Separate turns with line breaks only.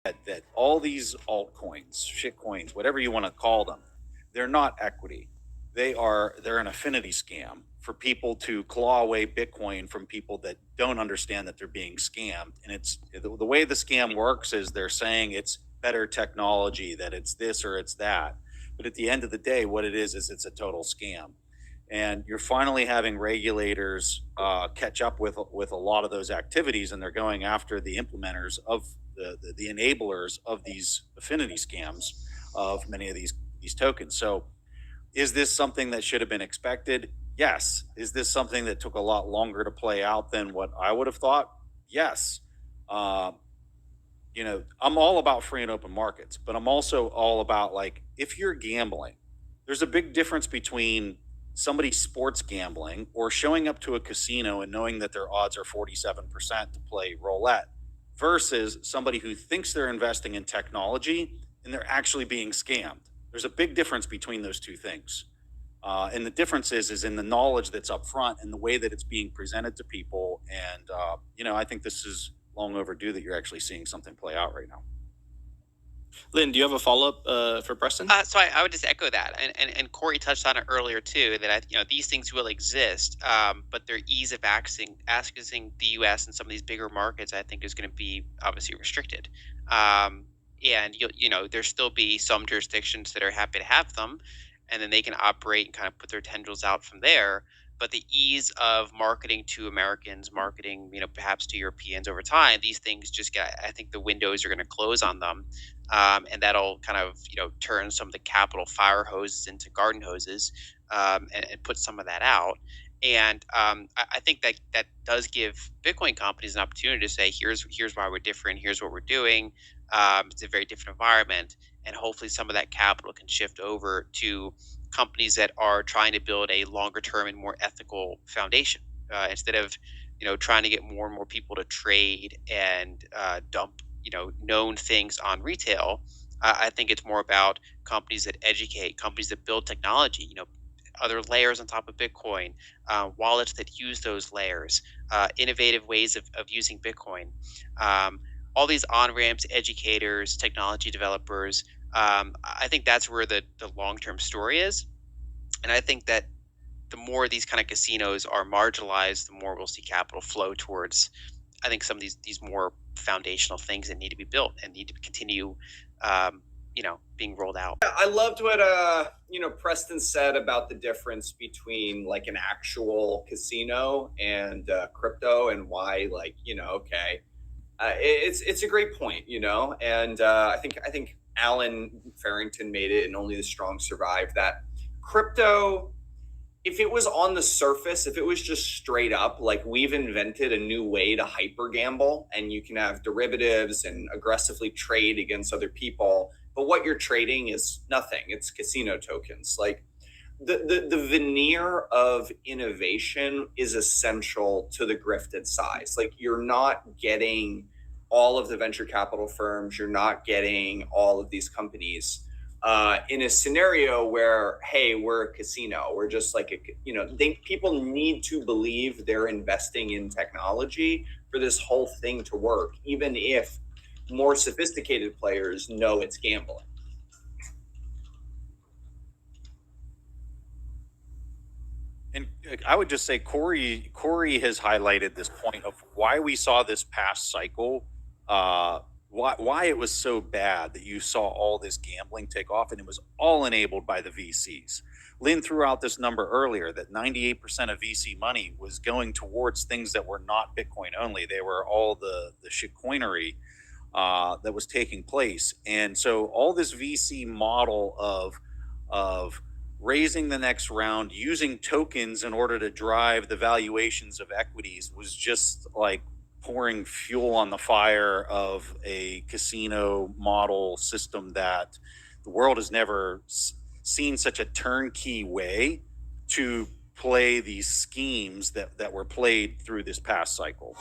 that all these altcoins, shitcoins, whatever you want to call them, they're not equity. They're an affinity scam for people to claw away Bitcoin from people that don't understand that they're being scammed. And it's the way the scam works is they're saying it's better technology, that it's this or it's that. But at the end of the day, what it is it's a total scam. And you're finally having regulators catch up with a lot of those activities, and they're going after the implementers of the enablers of these affinity scams of many of these tokens. So, is this something that should have been expected? Yes. Is this something that took a lot longer to play out than what I would have thought? Yes. Uh, I'm all about free and open markets, but I'm also all about, like, if you're gambling, there's a big difference between somebody sports gambling or showing up to a casino and knowing that their odds are 47% to play roulette versus somebody who thinks they're investing in technology and they're actually being scammed. There's a big difference between those two things. And the difference is in the knowledge that's up front and the way that it's being presented to people. And I think this is long overdue that you're actually seeing something play out right now.
Lynn, do you have a follow up for Preston?
So I would just echo that, and Corey touched on it earlier too. That these things will exist, but their ease of accessing the U.S. and some of these bigger markets, I think, is going to be obviously restricted. And there'll still be some jurisdictions that are happy to have them, and then they can operate and kind of put their tendrils out from there. But the ease of marketing to Americans, marketing, perhaps to Europeans over time, these things just get. I think the windows are going to close on them, and that'll kind of turn some of the capital fire hoses into garden hoses, and put some of that out. And I think that does give Bitcoin companies an opportunity to say, here's why we're different, here's what we're doing. It's a very different environment, and hopefully some of that capital can shift over to companies that are trying to build a longer term and more ethical foundation, instead of trying to get more and more people to trade and dump known things on retail. I think it's more about companies that educate, companies that build technology, other layers on top of Bitcoin, wallets that use those layers, innovative ways of using Bitcoin. All these on ramps, educators, technology developers. I think that's where the long term story is. And I think that the more these kind of casinos are marginalized, the more we'll see capital flow towards, I think, some of these more foundational things that need to be built and need to continue, being rolled out.
I loved what Preston said about the difference between like an actual casino and crypto, and why, like, okay, it's a great point, and I think Alan Farrington made it, and only the strong survive, that crypto, if it was on the surface, if it was just straight up, like, we've invented a new way to hyper gamble and you can have derivatives and aggressively trade against other people, but what you're trading is nothing. It's casino tokens. Like, the veneer of innovation is essential to the grifted size. Like, you're not getting all of the venture capital firms, you're not getting all of these companies in a scenario where, hey, we're a casino, we're just like people need to believe they're investing in technology for this whole thing to work, even if more sophisticated players know it's gambling.
And I would just say Corey has highlighted this point of why we saw this past cycle, why it was so bad that you saw all this gambling take off, and it was all enabled by the VCs. Lynn threw out this number earlier that 98% of VC money was going towards things that were not Bitcoin only. They were all the shitcoinery that was taking place, and so all this VC model of raising the next round using tokens in order to drive the valuations of equities was just like pouring fuel on the fire of a casino model system that the world has never seen such a turnkey way to play these schemes that were played through this past cycle.